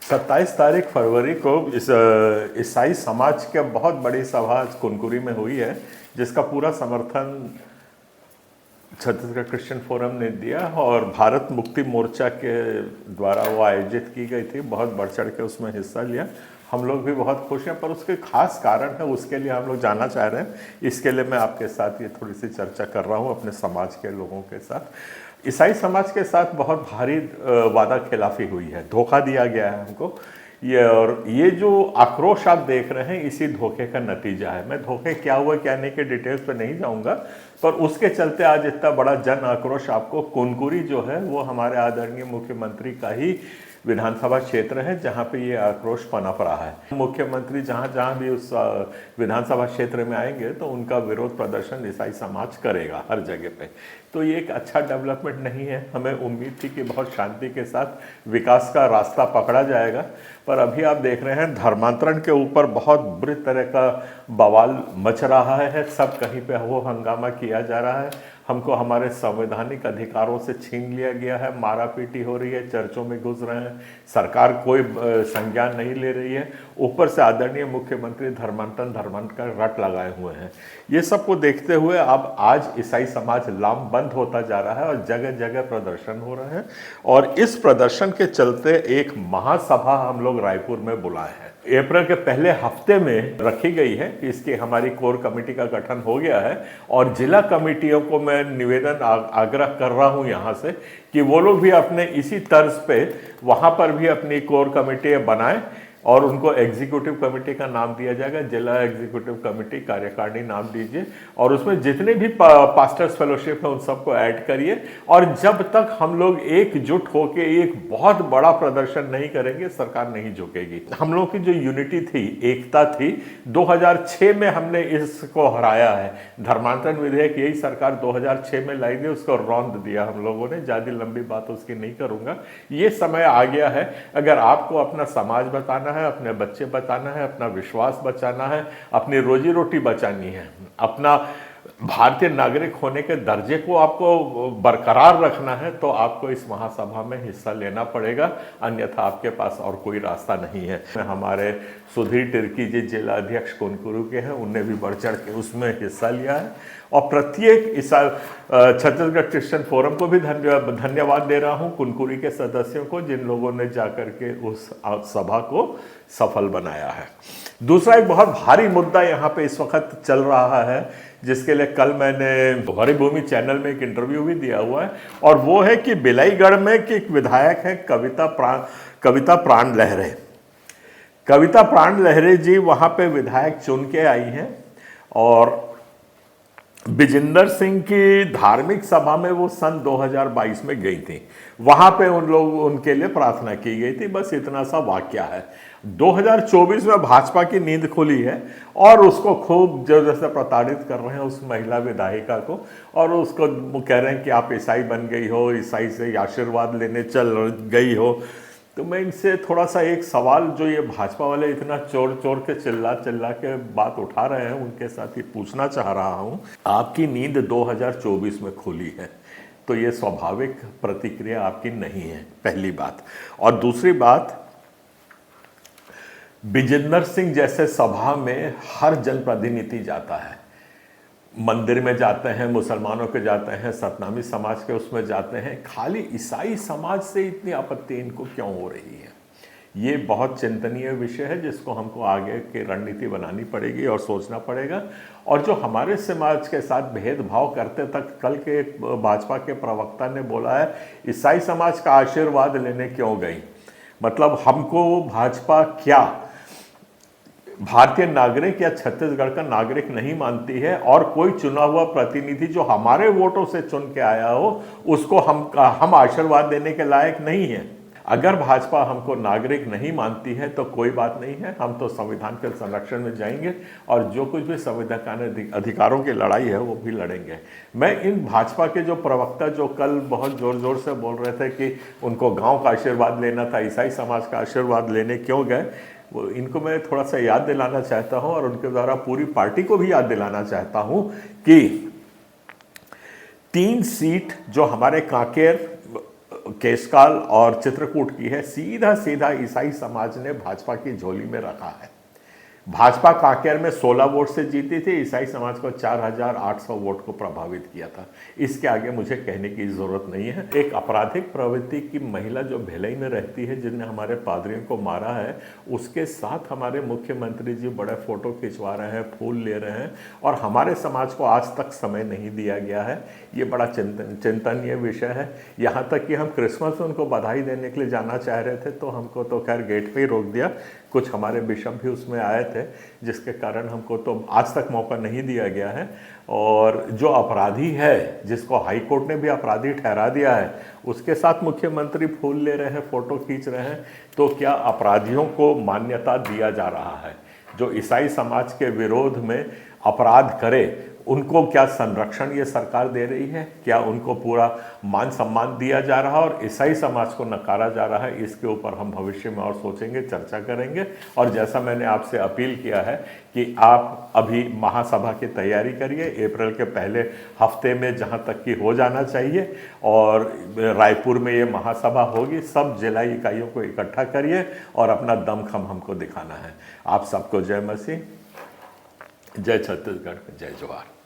27 तारीख फरवरी को इस ईसाई समाज की बहुत बड़ी सभा कुनकुरी में हुई है, जिसका पूरा समर्थन छत्तीसगढ़ क्रिश्चियन फोरम ने दिया और भारत मुक्ति मोर्चा के द्वारा वो आयोजित की गई थी। बहुत बढ़ चढ़ के उसमें हिस्सा लिया। हम लोग भी बहुत खुश हैं, पर उसके खास कारण है, उसके लिए हम लोग जानना चाह रहे हैं। इसके लिए मैं आपके साथ ये थोड़ी सी चर्चा कर रहा हूँ अपने समाज के लोगों के साथ। ईसाई समाज के साथ बहुत भारी वादा खिलाफी हुई है, धोखा दिया गया है हमको ये जो आक्रोश आप देख रहे हैं इसी धोखे का नतीजा है। मैं धोखे क्या हुआ क्या नहीं के डिटेल्स पे नहीं जाऊंगा, पर उसके चलते आज इतना बड़ा जन आक्रोश आपको कुनकुरी जो है वो हमारे आदरणीय मुख्यमंत्री का ही विधानसभा क्षेत्र है जहां पे ये आक्रोश पनप रहा है। मुख्यमंत्री जहां जहां भी उस विधानसभा क्षेत्र में आएंगे तो उनका विरोध प्रदर्शन ईसाई समाज करेगा हर जगह पे। तो ये एक अच्छा डेवलपमेंट नहीं है। हमें उम्मीद थी कि बहुत शांति के साथ विकास का रास्ता पकड़ा जाएगा, पर अभी आप देख रहे हैं धर्मांतरण के ऊपर बहुत बुरी तरह का बवाल मच रहा है। सब कहीं पे वो हंगामा किया जा रहा है। हमको हमारे संवैधानिक अधिकारों से छीन लिया गया है, मारा पीटी हो रही है, चर्चों में घुस रहे हैं, सरकार कोई संज्ञान नहीं ले रही है। ऊपर से आदरणीय मुख्यमंत्री धर्मांतरण का रट लगाए हुए हैं। ये सब को देखते हुए अब आज ईसाई समाज लामबंद होता जा रहा है और जगह जगह प्रदर्शन हो रहे हैं। और इस प्रदर्शन के चलते एक महासभा हम लोग रायपुर में बुलाए हैं। अप्रैल के पहले हफ्ते में रखी गई है। इसकी हमारी कोर कमेटी का गठन हो गया है और जिला कमेटियों को मैं निवेदन आग्रह कर रहा हूं यहां से कि वो लोग भी अपने इसी तर्ज पे वहां पर भी अपनी कोर कमेटी बनाएं और उनको एग्जीक्यूटिव कमेटी का नाम दिया जाएगा। जिला एग्जीक्यूटिव कमेटी कार्यकारिणी नाम दीजिए और उसमें जितने भी पास्टर्स फेलोशिप है उन सबको ऐड करिए। और जब तक हम लोग एकजुट होकर एक बहुत बड़ा प्रदर्शन नहीं करेंगे सरकार नहीं झुकेगी। हम लोग की जो यूनिटी थी, एकता थी, 2006 में हमने इसको हराया है। धर्मांतरण विधेयक यही सरकार 2006 में लाई थी, उसको रौंद दिया हम लोगों ने। ज़्यादा लंबी बात उसकी नहीं करूँगा। ये समय आ गया है, अगर आपको अपना समाज बताना है, अपने बच्चे बचाना है, अपना विश्वास बचाना है, अपनी रोजी रोटी बचानी है, अपना भारतीय नागरिक होने के दर्जे को आपको बरकरार रखना है, तो आपको इस महासभा में हिस्सा लेना पड़ेगा, अन्यथा आपके पास और कोई रास्ता नहीं है। हमारे सुधीर तिर्की जी जिला अध्यक्ष कुनकुरी के हैं, उनने भी बढ़ चढ़ के उसमें हिस्सा लिया है। और प्रत्येक छत्तीसगढ़ क्रिश्चियन फोरम को भी धन्यवाद दे रहा हूं, कुनकुरी के सदस्यों को, जिन लोगों ने जाकर के उस सभा को सफल बनाया है। दूसरा एक बहुत भारी मुद्दा यहाँ पे इस वक्त चल रहा है, जिसके लिए कल मैंने हरिभूमि चैनल में एक इंटरव्यू भी दिया हुआ है, और वो है कि बिलाईगढ़ में कि एक विधायक है कविता प्राण लहरे। कविता प्राण लहरे जी वहाँ पे विधायक चुन के आई हैं और विजेंद्र सिंह की धार्मिक सभा में वो सन 2022 में गई थी। वहां पे उनके लिए प्रार्थना की गई थी। बस इतना सा वाक्य है। 2024 में भाजपा की नींद खुली है और उसको खूब जबरदस्ती प्रताड़ित कर रहे हैं उस महिला विधायिका को, और उसको कह रहे हैं कि आप ईसाई बन गई हो, ईसाई से आशीर्वाद लेने चल गई हो। तो मैं इनसे थोड़ा सा एक सवाल, जो ये भाजपा वाले इतना चोर चोर के चिल्ला के बात उठा रहे हैं, उनके साथ ही पूछना चाह रहा हूं, आपकी नींद 2024 में खुली है तो ये स्वाभाविक प्रतिक्रिया आपकी नहीं है, पहली बात। और दूसरी बात, विजेंद्र सिंह जैसे सभा में हर जनप्रतिनिधि जाता है, मंदिर में जाते हैं, मुसलमानों के जाते हैं, सतनामी समाज के उसमें जाते हैं, खाली ईसाई समाज से इतनी आपत्ति इनको क्यों हो रही है? ये बहुत चिंतनीय विषय है, जिसको हमको आगे की रणनीति बनानी पड़ेगी और सोचना पड़ेगा। और जो हमारे समाज के साथ भेदभाव करते तक, कल के भाजपा के प्रवक्ता ने बोला है ईसाई समाज का आशीर्वाद लेने क्यों गई, मतलब हमको भाजपा क्या भारतीय नागरिक या छत्तीसगढ़ का नागरिक नहीं मानती है, और कोई चुना हुआ प्रतिनिधि जो हमारे वोटों से चुन के आया हो उसको हम आशीर्वाद देने के लायक नहीं है। अगर भाजपा हमको नागरिक नहीं मानती है तो कोई बात नहीं है, हम तो संविधान के संरक्षण में जाएंगे और जो कुछ भी संवैधानिक अधिकारों की लड़ाई है वो भी लड़ेंगे। मैं इन भाजपा के जो प्रवक्ता जो कल बहुत जोर जोर से बोल रहे थे कि उनको गांव का आशीर्वाद लेना था, ईसाई समाज का आशीर्वाद लेने क्यों गए, वो इनको मैं थोड़ा सा याद दिलाना चाहता हूं और उनके द्वारा पूरी पार्टी को भी याद दिलाना चाहता हूं कि 3 सीट जो हमारे कांकेर केशकाल और चित्रकूट की है, सीधा सीधा ईसाई समाज ने भाजपा की झोली में रखा है। भाजपा कांकेर में 16 वोट से जीती थी, ईसाई समाज को 4,800 वोट को प्रभावित किया था। इसके आगे मुझे कहने की जरूरत नहीं है। एक आपराधिक प्रवृत्ति की महिला जो भिलाई में रहती है, जिसने हमारे पादरियों को मारा है, उसके साथ हमारे मुख्यमंत्री जी बड़े फोटो खिंचवा रहे हैं, फूल ले रहे हैं, और हमारे समाज को आज तक समय नहीं दिया गया है। ये बड़ा चिंतनीय विषय है। यहाँ तक कि हम क्रिसमस में उनको बधाई देने के लिए जाना चाह रहे थे, तो हमको तो खैर गेट पे ही रोक दिया। कुछ हमारे बिशप भी उसमें आए थे, जिसके कारण हमको तो आज तक मौका नहीं दिया गया है। और जो अपराधी है, जिसको हाई कोर्ट ने भी अपराधी ठहरा दिया है, उसके साथ मुख्यमंत्री फूल ले रहे हैं, फोटो खींच रहे हैं, तो क्या अपराधियों को मान्यता दिया जा रहा है? जो ईसाई समाज के विरोध में अपराध करे, उनको क्या संरक्षण ये सरकार दे रही है? क्या उनको पूरा मान सम्मान दिया जा रहा है और ईसाई समाज को नकारा जा रहा है? इसके ऊपर हम भविष्य में और सोचेंगे, चर्चा करेंगे। और जैसा मैंने आपसे अपील किया है कि आप अभी महासभा की तैयारी करिए, अप्रैल के पहले हफ्ते में जहां तक कि हो जाना चाहिए, और रायपुर में ये महासभा होगी। सब जिला इकाइयों को इकट्ठा करिए और अपना दमखम हमको दिखाना है। आप सबको जय मसीह, जय छत्तीसगढ़, जय जवाहर।